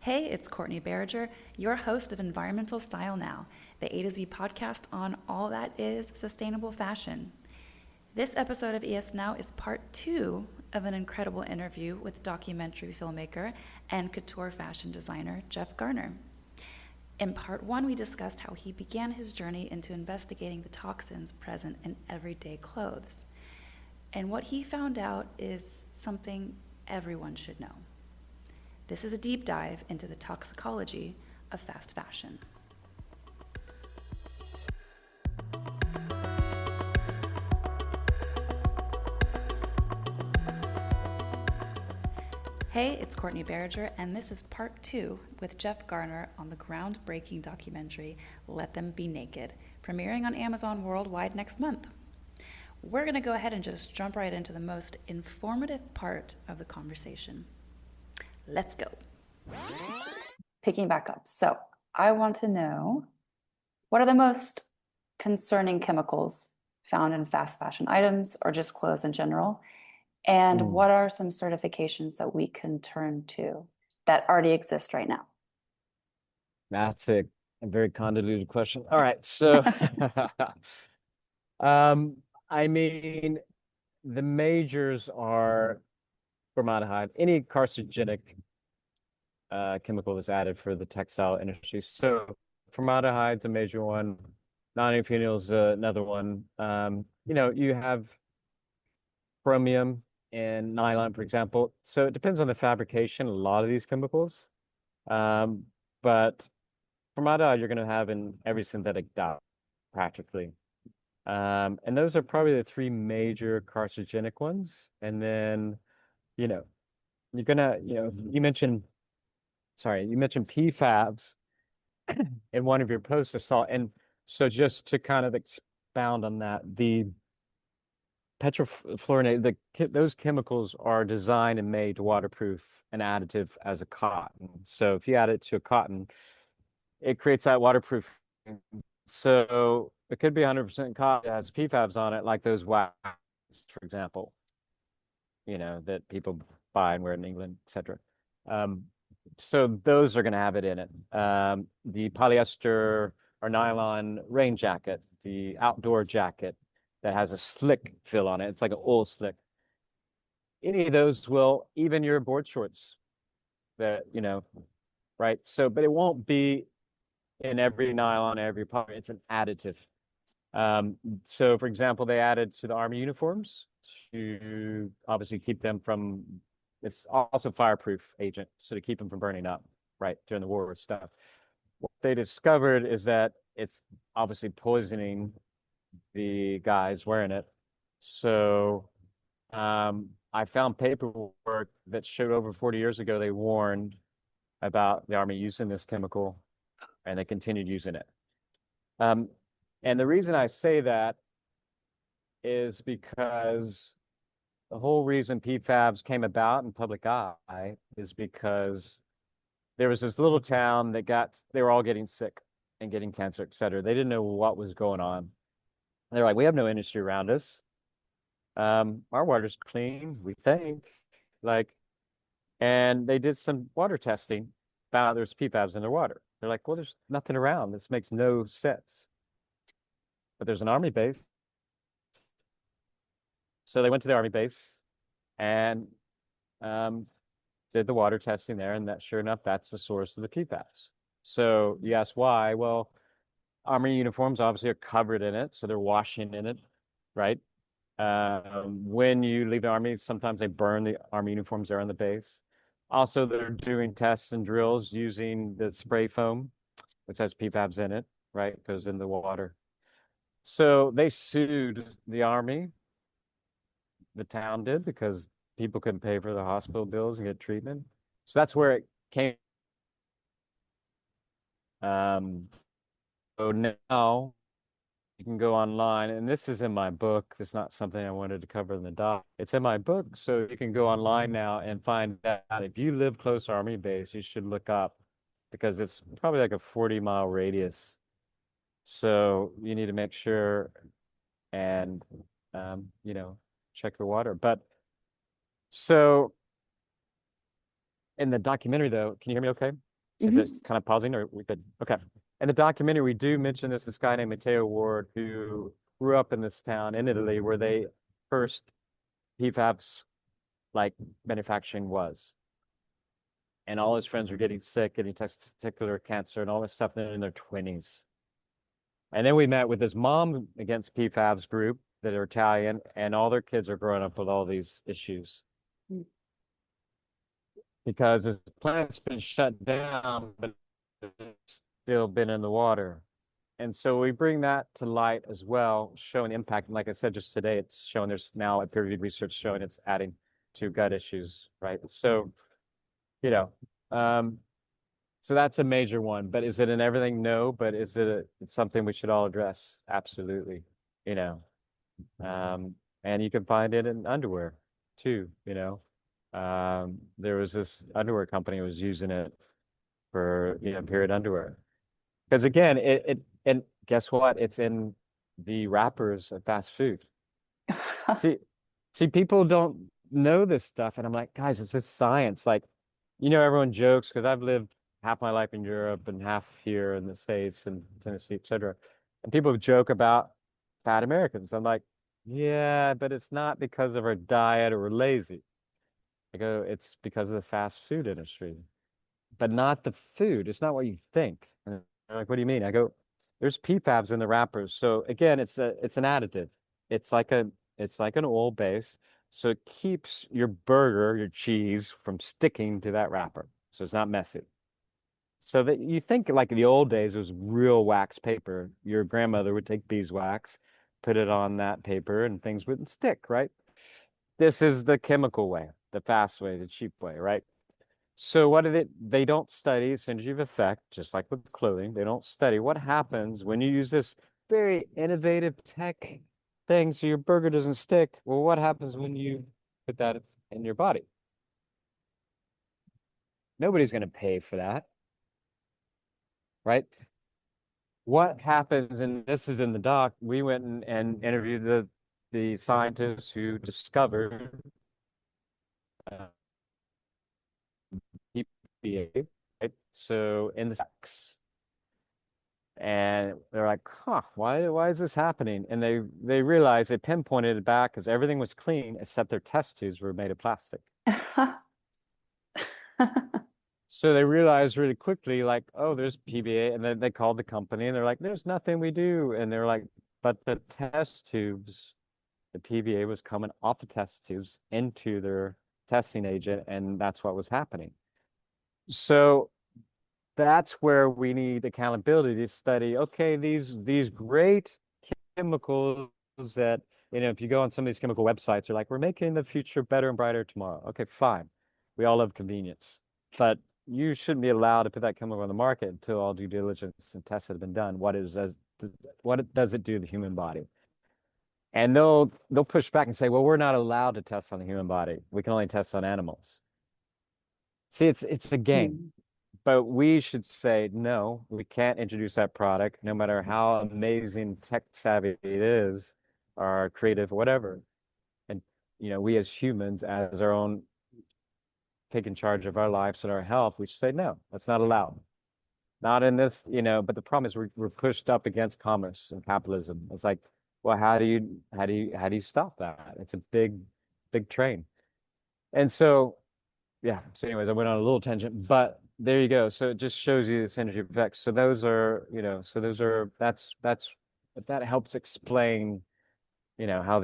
Hey, it's Courtney Barriger, your host of Environmental Style Now, the A to Z podcast on all that is sustainable fashion. This episode of ES Now is part 2 of an incredible interview with documentary filmmaker and couture fashion designer Jeff Garner. In part 1, we discussed how he began his journey into investigating the toxins present in everyday clothes. And what he found out is something everyone should know. This is a deep dive into the toxicology of fast fashion. Hey, it's Courtney Barriger, and this is part 2 with Jeff Garner on the groundbreaking documentary Let Them Be Naked, premiering on Amazon worldwide next month. We're going to go ahead and just jump right into the most informative part of the conversation. Let's go. Picking back up. So I want to know, what are the most concerning chemicals found in fast fashion items or just clothes in general? And what are some certifications that we can turn to that already exist right now? That's a very convoluted question. All right. So, um, I mean, the majors are formaldehyde, any carcinogenic chemical that's added for the textile industry. So formaldehyde's a major one. Non-phenol is another one. You have chromium and nylon, for example. So it depends on the fabrication, a lot of these chemicals. But formaldehyde you're going to have in every synthetic dye, practically. And those are probably the three major carcinogenic ones. And then, you know, you're gonna, you mentioned PFABs in one of your posts I saw. And so just to kind of expound on that, the petrofluorinated, those chemicals are designed and made to waterproof an additive as a cotton. So if you add it to a cotton, it creates that waterproof. So it could be 100% cotton that has PFABs on it, like those wax, for example, that people buy and wear in England, etc. So those are going to have it in it. The polyester or nylon rain jacket, the outdoor jacket that has a slick fill on it. It's like an oil slick. Any of those will, even your board shorts that, right? So, but it won't be in every nylon, every poly. It's an additive. So for example, they added to the Army uniforms to obviously keep them from, it's also fireproof agent, so to keep them from burning up, right, during the war stuff. What they discovered is that it's obviously poisoning the guys wearing it. So I found paperwork that showed over 40 years ago they warned about the Army using this chemical, and they continued using it. And the reason I say that is because the whole reason PFABs came about in public eye is because there was this little town they were all getting sick and getting cancer, et cetera. They didn't know what was going on. They're like, we have no industry around us. Our water's clean, we think. And they did some water testing, found out there's PFABs in their water. They're like, well, there's nothing around. This makes no sense. But there's an Army base. So they went to the Army base and did the water testing there, and that sure enough, that's the source of the PFAS. So you ask why? Well, Army uniforms obviously are covered in it, so they're washing in it, right? When you leave the Army, sometimes they burn the Army uniforms there on the base. Also, they're doing tests and drills using the spray foam, which has PFABs in it, right? It goes in the water. So they sued the Army, the town did, because people couldn't pay for the hospital bills and get treatment. So that's where it came. So now you can go online, and this is in my book. It's not something I wanted to cover in the doc. It's in my book, so you can go online now and find out if you live close to Army base, you should look up, because it's probably like a 40-mile radius. So you need to make sure and check your water. But so in the documentary, though, can you hear me okay? Is it Hmm. kind of pausing or we could? Okay. In the documentary, we do mention this guy named Matteo Ward who grew up in this town in Italy where they first PFAS like manufacturing was. And all his friends were getting sick, getting testicular cancer and all this stuff in their 20s. And then we met with his Mom Against PFAS group that are Italian, and all their kids are growing up with all these issues because his plant's been shut down, but it's still been in the water. And so we bring that to light as well, showing impact. And like I said, just today, it's showing there's now a peer-reviewed research showing it's adding to gut issues, right? So, you know, um, so that's a major one. But is it in everything? No. But it's something we should all address? Absolutely. You know, and you can find it in underwear too, you know. There was this underwear company was using it for, period underwear. Because again, and guess what? It's in the wrappers of fast food. See, see, people don't know this stuff, and I'm like, guys, it's just science. Like, everyone jokes because I've lived half my life in Europe and half here in the States and Tennessee, etc. And people joke about fat Americans. I'm like, yeah, but it's not because of our diet or we're lazy. I go, it's because of the fast food industry, but not the food. It's not what you think. And they're like, what do you mean? I go, there's PFABs in the wrappers. So again, it's an additive. It's like a it's like an oil base. So it keeps your burger, your cheese from sticking to that wrapper. So it's not messy. So that you think like in the old days, it was real wax paper. Your grandmother would take beeswax, put it on that paper, and things wouldn't stick, right? This is the chemical way, the fast way, the cheap way, right? So what did they don't study synergy of effect, just like with clothing. They don't study what happens when you use this very innovative tech thing so your burger doesn't stick. Well, what happens when you put that in your body? Nobody's going to pay for that, right? What happens, and this is in the doc, we went and interviewed the scientists who discovered EPA, right? So in the sex. And they're like, huh, why is this happening? And they realized they pinpointed it back because everything was clean except their test tubes were made of plastic. So they realized really quickly, like, oh, there's PBA. And then they called the company and they're like, there's nothing we do. And they're like, but the test tubes, the PBA was coming off the test tubes into their testing agent, and that's what was happening. So that's where we need accountability to study, okay, these great chemicals that, if you go on some of these chemical websites, they're like, we're making the future better and brighter tomorrow. Okay, fine. We all love convenience. But you shouldn't be allowed to put that chemical on the market until all due diligence and tests have been done. What does it do to the human body? And they'll push back and say, well, we're not allowed to test on the human body. We can only test on animals. See, it's a game. Hmm. But we should say, no, we can't introduce that product, no matter how amazing tech savvy it is, or creative, whatever. And, we as humans, as our own, taking charge of our lives and our health, we should say, no, that's not allowed. Not in this, but the problem is we're pushed up against commerce and capitalism. It's like, well, how do you stop that? It's a big train. And so, yeah. So anyways, I went on a little tangent, but there you go. So it just shows you the synergy effects. So those are, that helps explain, how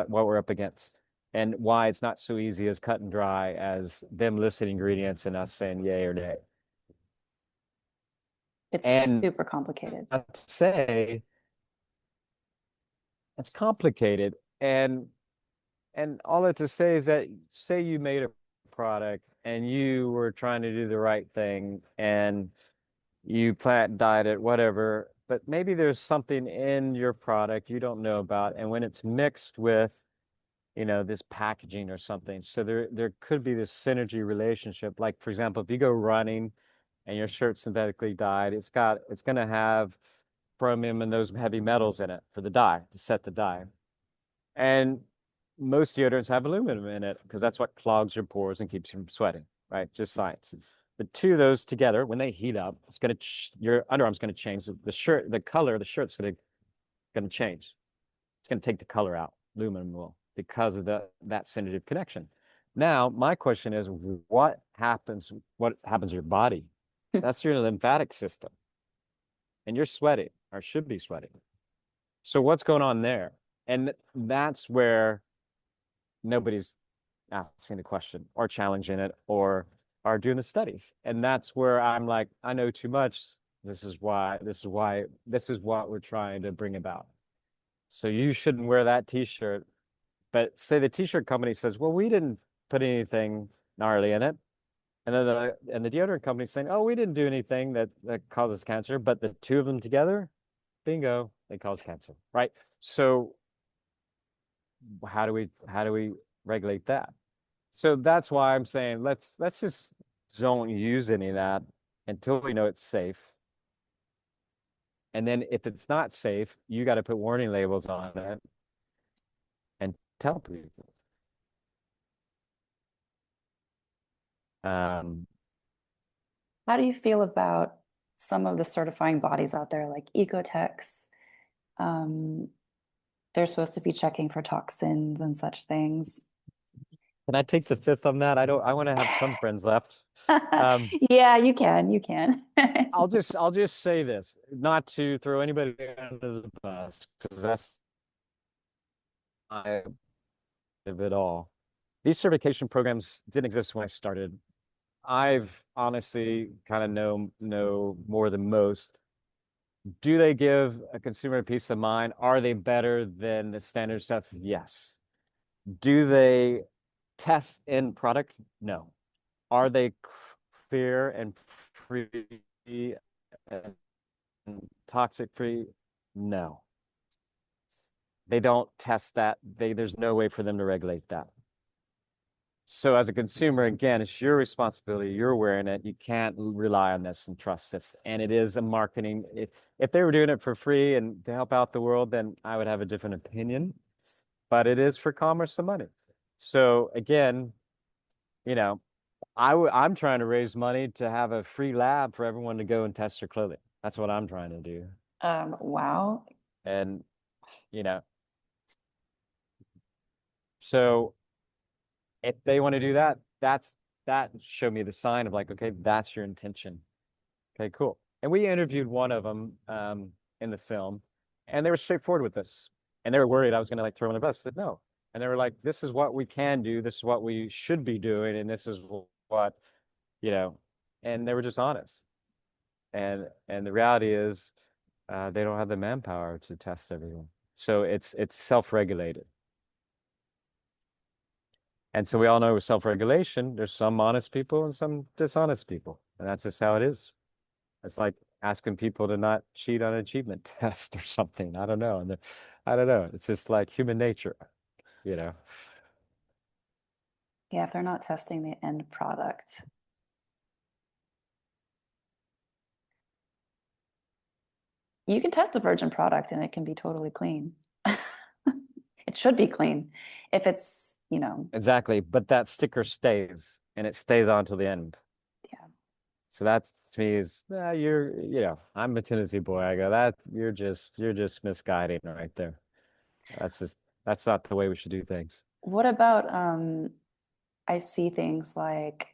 what we're up against and why it's not so easy as cut and dry as them listing ingredients and us saying yay or nay. It's And super complicated. not to say it's complicated. And all that to say is that say you made a product and you were trying to do the right thing and you plant diet it, whatever, but maybe there's something in your product you don't know about. And when it's mixed with, this packaging or something, so there could be this synergy relationship. Like, for example, if you go running and your shirt's synthetically dyed, it's going to have chromium and those heavy metals in it for the dye, to set the dye. And most deodorants have aluminum in it because that's what clogs your pores and keeps you from sweating, right? Just science. The two of those together, when they heat up, it's gonna your underarm's gonna change. The shirt, the color of the shirt's gonna change. It's gonna take the color out. Aluminum will, because of that synergistic connection. Now, my question is, what happens? What happens to your body? That's your lymphatic system, and you're sweating or should be sweating. So what's going on there? And that's where nobody's asking the question or challenging it or are doing the studies. And that's where I'm like, I know too much. This is what we're trying to bring about. So you shouldn't wear that t-shirt. But say the t-shirt company says, well, we didn't put anything gnarly in it. And then the deodorant company saying, oh, we didn't do anything that causes cancer, but the two of them together, bingo, they cause cancer, right? So how do we regulate that? So that's why I'm saying let's just don't use any of that until we know it's safe. And then if it's not safe, you got to put warning labels on it and tell people. Um, How do you feel about some of the certifying bodies out there, like Ecotex? Um, they're supposed to be checking for toxins and such things. can I take the fifth on that? I want to have some friends left. Um, Yeah, you can. You can. I'll just say this, not to throw anybody under the bus, because that's I of it all. These certification programs didn't exist when I started. I've honestly kind of know more than most. Do they give a consumer peace of mind? Are they better than the standard stuff? Yes. Do they test in product? No. Are they clear and free and toxic free? No. They don't test that. There's no way for them to regulate that. So as a consumer, again, it's your responsibility. You're wearing it. You can't rely on this and trust this. And it is a marketing. If they were doing it for free and to help out the world, then I would have a different opinion. But it is for commerce and money. So again, you know, I'm trying to raise money to have a free lab for everyone to go and test their clothing. That's what I'm trying to do. Wow. And, you know, so if they want to do that, that show me the sign of like, okay, that's your intention. Okay, cool. And we interviewed one of them in the film, and they were straightforward with this. And they were worried I was going to like throw them on the bus. I said no. And they were like, this is what we can do. This is what we should be doing. And this is what, you know, and they were just honest. And the reality is they don't have the manpower to test everyone. So it's self-regulated. And so we all know with self-regulation, there's some honest people and some dishonest people. And that's just how it is. It's like asking people to not cheat on an achievement test or something. I don't know. And I don't know. It's just like human nature, you know. Yeah, if they're not testing the end product. You can test a virgin product and it can be totally clean. It should be clean. If it's, Exactly. But that sticker stays and it stays on till the end. yeah. So that's to me is I'm a Tennessee boy. I go, that you're just misguiding right there. That's not the way we should do things. What about I see things like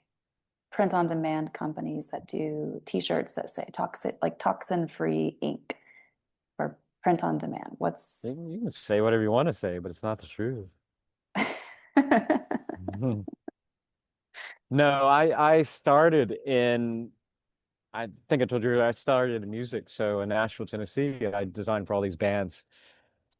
print on demand companies that do t-shirts that say toxin-free ink for print on demand. You What's can you can say whatever you want to say, but it's not the truth. No, I started in I think I told you I started in music. So in Nashville, Tennessee, I designed for all these bands.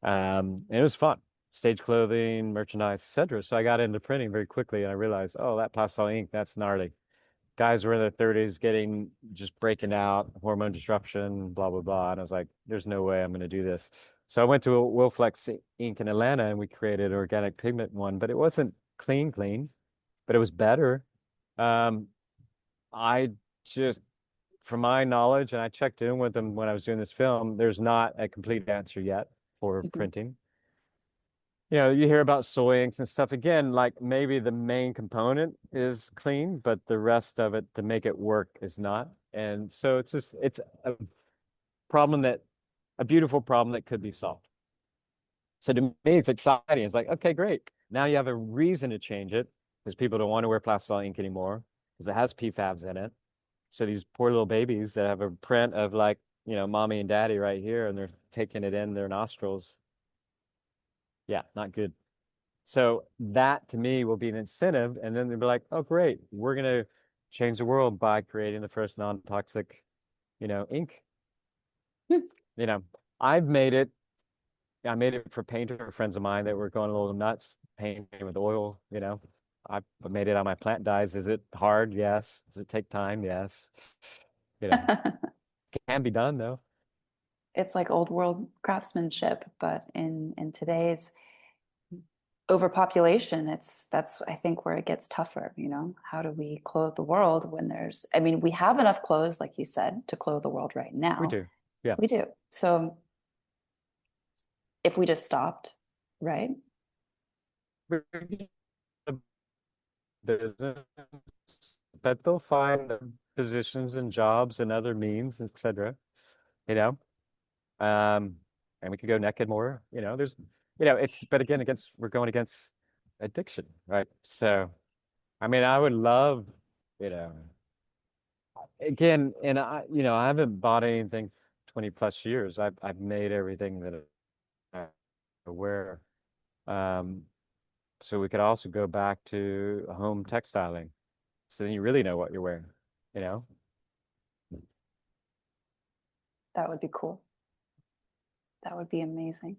And it was fun. Stage clothing, merchandise, etc. So I got into printing very quickly and I realized, oh, that pastel ink, that's gnarly. Guys were in their 30s getting just breaking out, hormone disruption, blah, blah, blah. And I was like, there's no way I'm gonna do this. So I went to a Wilflex ink in Atlanta and we created an organic pigment one, but it wasn't clean, but it was better. Um, I just from my knowledge, and I checked in with them when I was doing this film, there's not a complete answer yet for Mhm. printing. you hear about soy inks and stuff. Again, like maybe the main component is clean, but the rest of it to make it work is not. And so it's a problem that a beautiful problem that could be solved. So to me, it's exciting. It's like, okay, great. Now you have a reason to change it because people don't want to wear plastic ink anymore because it has PFABs in it. So these poor little babies that have a print of like, mommy and daddy right here, and they're taking it in their nostrils. Yeah, not good. So that to me will be an incentive. And then they'll be like, oh, great. We're going to change the world by creating the first non-toxic, ink. Hmm. You know, I've made it. I made it for painter friends of mine that were going a little nuts, painting with oil. I made it on my plant dyes. Is it hard? Yes. Does it take time? Yes. You know, can be done though. It's like old world craftsmanship, but in today's overpopulation, that's I think where it gets tougher, you know? How do we clothe the world when I mean, we have enough clothes, like you said, to clothe the world right We now. do. Yeah. We do. So if we just stopped, right? Business, but they'll find positions and jobs and other means, etc. You know, and we could go naked more. But again, we're going against addiction, right? So, I mean, I would love, you know, again, and I haven't bought anything 20 plus years. I've made everything that I wear. Um, so we could also go back to home textiling. So then you really know what you're wearing, you know? That would be cool. That would be amazing.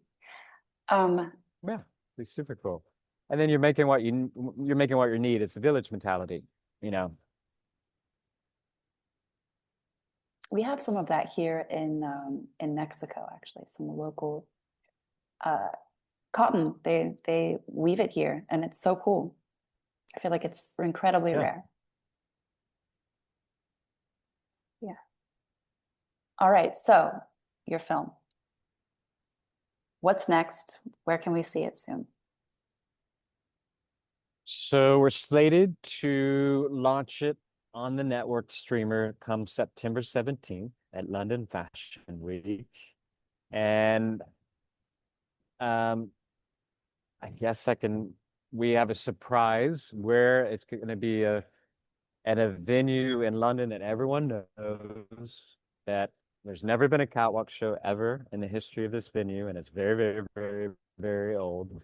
Um, Yeah, it's super cool. And then you're making what you need. It's a village mentality, you know. we have some of that here in Mexico, actually, some local uh cotton. They weave it here and it's so cool. I feel like it's incredibly Yeah. rare. Yeah. All right, so your film. What's next? Where can we see it soon? So we're slated to launch it on the network streamer come September 17th at London Fashion Week. And um I guess we have a surprise where it's going to be at a venue in London that everyone knows that there's never been a catwalk show ever in the history of this venue, and it's very, very, very, very old.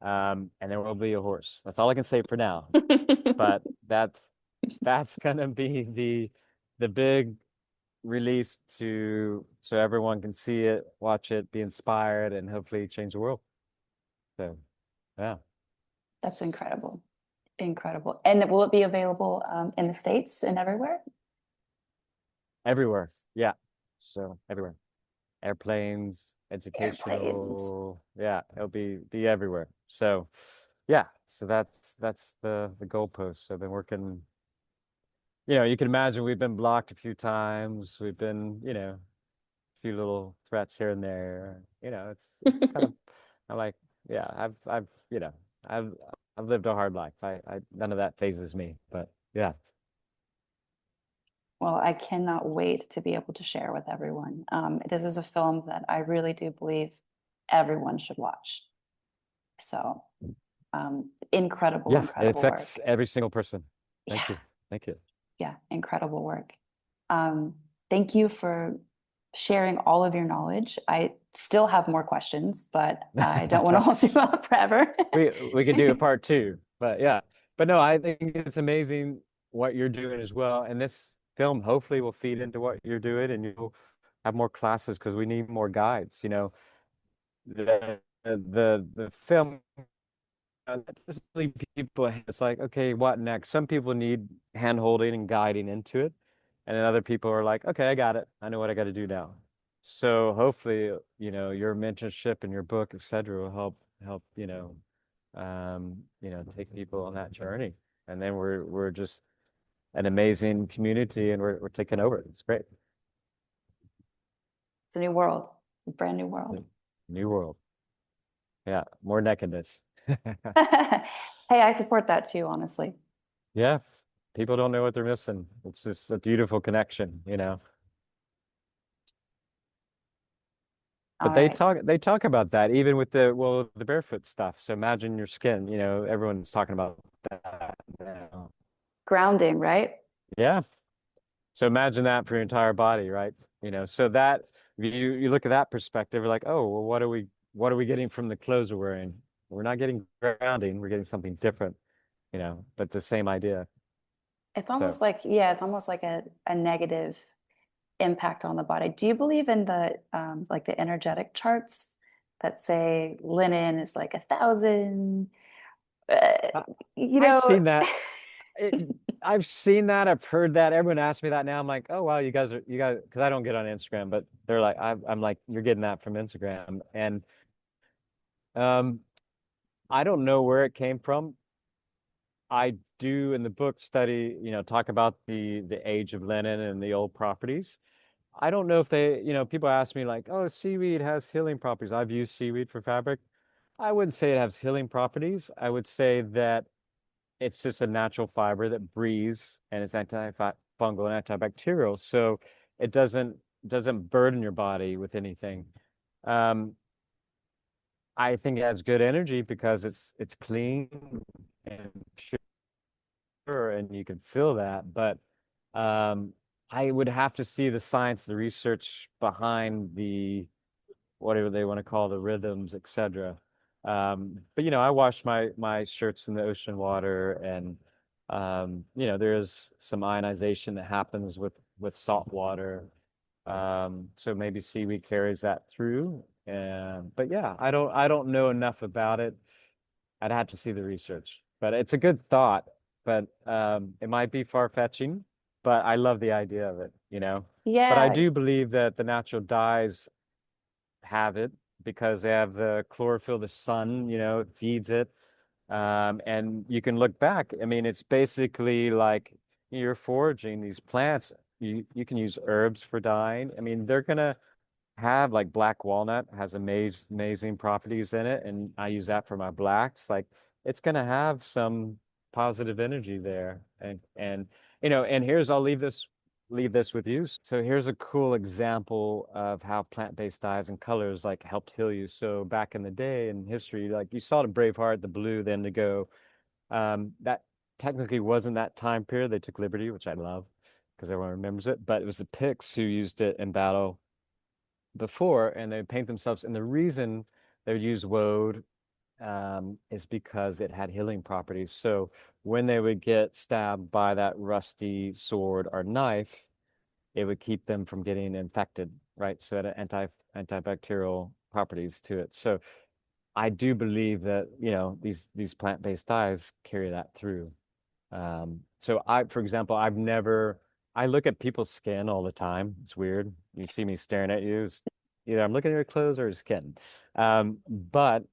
And there will be a horse. That's all I can say for now. But that's gonna be the big release so everyone can see it, watch it, be inspired, and hopefully change the world. So yeah. That's incredible. Incredible. And will it be available in the States and everywhere? Everywhere. Yeah. So everywhere. Airplanes, Airplanes. educational. Yeah, it'll be everywhere. So yeah, so that's the goalpost. So I've been working, you can imagine we've been blocked a few times. We've been, a few little threats here and there. It's kind of I like, yeah, I've I've lived a hard life. I none of that phases me. But yeah. Well, I cannot wait to be able to share with everyone. This is a film that I really do believe everyone should watch. So, incredible, Yeah, it incredible affects work. every single person. Yeah, Thank you. Thank you. yeah, incredible work. Thank you for sharing all of your knowledge. I still have more questions, but I don't want to hold you up forever. We could do a part two, but yeah. But no, I think it's amazing what you're doing as well. And this film hopefully will feed into what you're doing, and you'll have more classes because we need more guides. The film just leave people. It's like, okay, what next? Some people need hand holding and guiding into it, and then other people are like, okay, I got it. I know what I got to do now. So hopefully, your mentorship and your book, etc., will help, take people on that journey. And then we're just an amazing community, and we're taking over. It's great. It's a new world, a brand new world. New world. Yeah, more nakedness. Hey, I support that too, honestly. Yeah, people don't know what they're missing. It's just a beautiful connection, you know. All But right. they talk about that even with the barefoot stuff. So imagine your skin, you know, everyone's talking about that now. Grounding, right? Yeah. So imagine that for your entire body, right? You know, so that you look at that perspective, you're like, oh, well, what are we getting from the clothes we're wearing? We're not getting grounding, we're getting something different, you know, but the same idea. It's So almost like, yeah, it's almost like a negative impact on the body. Do you believe in the like the energetic charts that say linen is like 1,000? Uh, I, you I've know, seen that. It, I've seen that. I've heard that. Everyone asks me that now. I'm like, oh wow, you guys, because I don't get on Instagram, but they're like, I'm like, you're getting that from Instagram, and um, I don't know where it came from. I do in the book study, you know, talk about the age of linen and the old properties. I don't know if they, you know, people ask me like, oh, seaweed has healing properties. I've used seaweed for fabric. I wouldn't say it has healing properties. I would say that it's just a natural fiber that breathes and it's antifungal and antibacterial. So it doesn't burden your body with anything. Um, I think it has good energy because it's clean and pure and you can feel that. But um, I would have to see the science, the research behind the whatever they want to call the rhythms, etc. But you know, I wash my shirts in the ocean water, and you know, there's some ionization that happens with salt water. So maybe seaweed carries that through. But yeah, I don't know enough about it. I'd have to see the research, but it's a good thought. But it might be far-fetching, but I love the idea of it, you know. But I yeah, do believe that the natural dyes have it because they have the chlorophyll, the sun, you know, it feeds it. And you can look back. I mean, it's basically like you're foraging these plants. You can use herbs for dyeing. I mean, they're gonna have like black walnut has amazing properties in it, and I use that for my blacks. Like it's gonna have some positive energy there. And you know, and here's I'll leave this with you. So here's a cool example of how plant-based dyes and colors like helped heal you. So back in the day in history, like you saw the Braveheart, the blue, the indigo. That technically wasn't that time period. They took liberty, which I love because everyone remembers it. But it was the Picts who used it in battle before, and they would paint themselves. And the reason they would use woad is because it had healing properties. So when they would get stabbed by that rusty sword or knife, it would keep them from getting infected, right? So it had antibacterial properties to it. So I do believe that, you know, these plant-based dyes carry that through. So for example, I look at people's skin all the time. It's weird. You see me staring at you. Either I'm looking at your clothes or your skin. But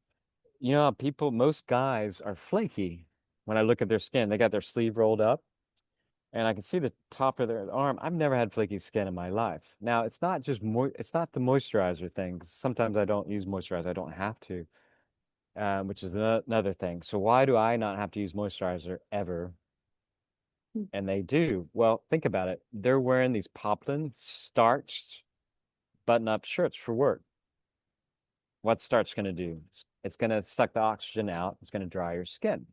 you know, most guys are flaky when I look at their skin. They got their sleeve rolled up and I can see the top of their arm. I've never had flaky skin in my life. Now, it's not the moisturizer thing. Sometimes I don't use moisturizer. I don't have to, which is another thing. So why do I not have to use moisturizer ever? And they do. Well, think about it. They're wearing these poplin starched button-up shirts for work. What's starch going to do? It's going to suck the oxygen out. It's going to dry your skin.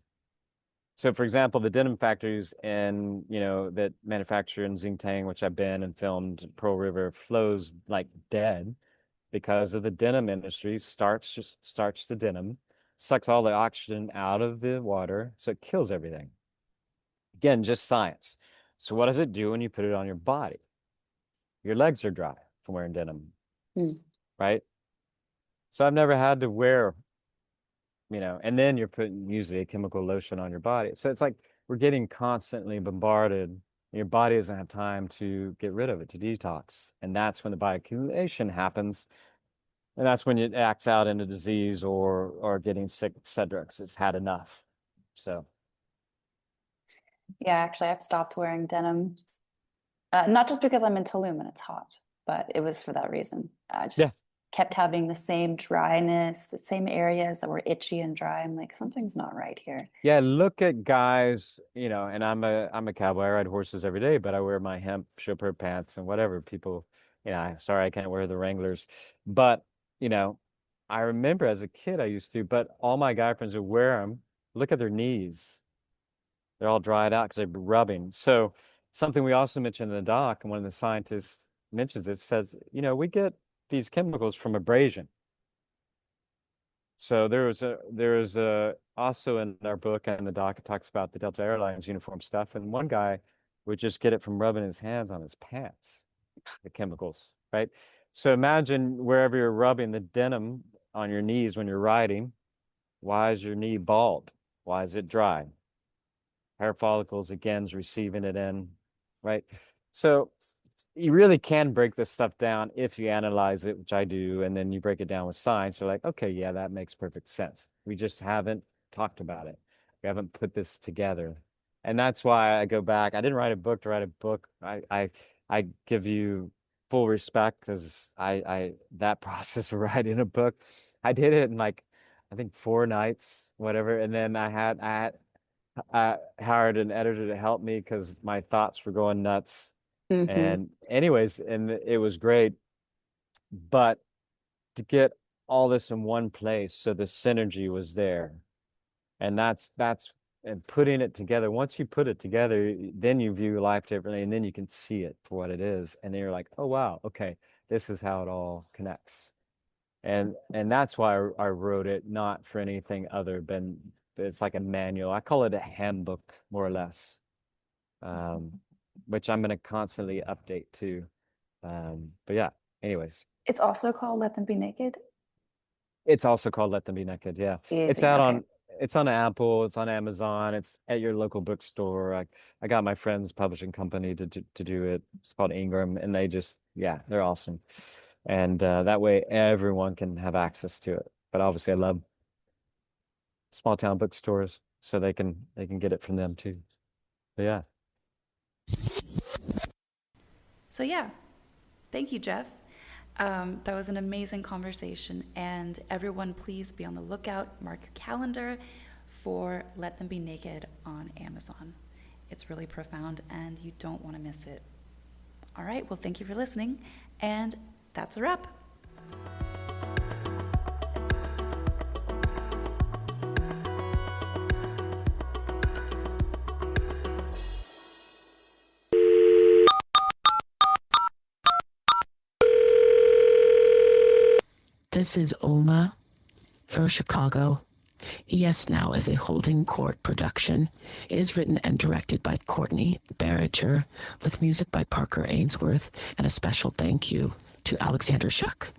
So, for example, the denim factories and you know that manufacture in Xingtang, which I've been and filmed, Pearl River flows like dead because of the denim industry. Starch the denim, sucks all the oxygen out of the water, so it kills everything. Again, just science. So, what does it do when you put it on your body? Your legs are dry from wearing denim, mm, right? So I've never had to wear, you know, and then you're putting usually a chemical lotion on your body. So it's like we're getting constantly bombarded. Your body doesn't have time to get rid of it, to detox. And that's when the bioaccumulation happens. And that's when it acts out into disease or getting sick, et cetera, 'cause it's had enough. So yeah, actually, I've stopped wearing denim. Not just because I'm in Tulum and it's hot, but it was for that reason. I yeah, just kept having the same dryness, the same areas that were itchy and dry. I'm like, something's not right here. Yeah, look at guys, and I'm a cowboy. I ride horses every day, but I wear my hemp shepherd pants and whatever. People, sorry, I can't wear the Wranglers. But, you know, I remember as a kid I used to, but all my guy friends would wear them. Look at their knees. They're all dried out because they've been rubbing. So something we also mentioned in the doc, and one of the scientists mentions it, says, we get these chemicals from abrasion. So there was a also in our book and the doc, it talks about the Delta Airlines uniform stuff, and one guy would just get it from rubbing his hands on his pants, the chemicals, right? So imagine wherever you're rubbing the denim on your knees when you're riding, why is your knee bald? Why is it dry? Hair follicles again is receiving it in, right? So you really can break this stuff down if you analyze it, which I do, and then you break it down with science. You're like, okay, yeah, that makes perfect sense. We just haven't talked about it. We haven't put this together. And that's why I go back. I didn't write a book to write a book. I give you full respect because I that process of writing a book, I did it in like I think 4 nights, whatever. And then I hired an editor to help me because my thoughts were going nuts. Mm-hmm. And anyways, and it was great, but to get all this in one place, so the synergy was there. And that's and putting it together. Once you put it together, then you view life differently and then you can see it for what it is. And then you're like, oh wow, okay, this is how it all connects. And that's why I wrote it, not for anything other than it's like a manual. I call it a handbook, more or less. Which I'm going to constantly update too. But yeah, anyways, It's also called Let Them Be Naked. it's also called Let Them Be Naked. Yeah. It's Easy. out Okay. on, it's on Apple, it's on Amazon, it's at your local bookstore. I got my friend's publishing company to do it. It's called Ingram, and yeah, they're awesome. And that way everyone can have access to it. But obviously I love small town bookstores, so they can get it from them too. But yeah. So, yeah, thank you, Jeff. That was an amazing conversation. And everyone, please be on the lookout, mark your calendar for Let Them Be Naked on Amazon. It's really profound and you don't want to miss it. All right, well, thank you for listening. And that's a wrap. This is Oma for Chicago. Yes Now is a Holding Court production. It is written and directed by Courtney Barriger, with music by Parker Ainsworth, and a special thank you to Alexander Shuck.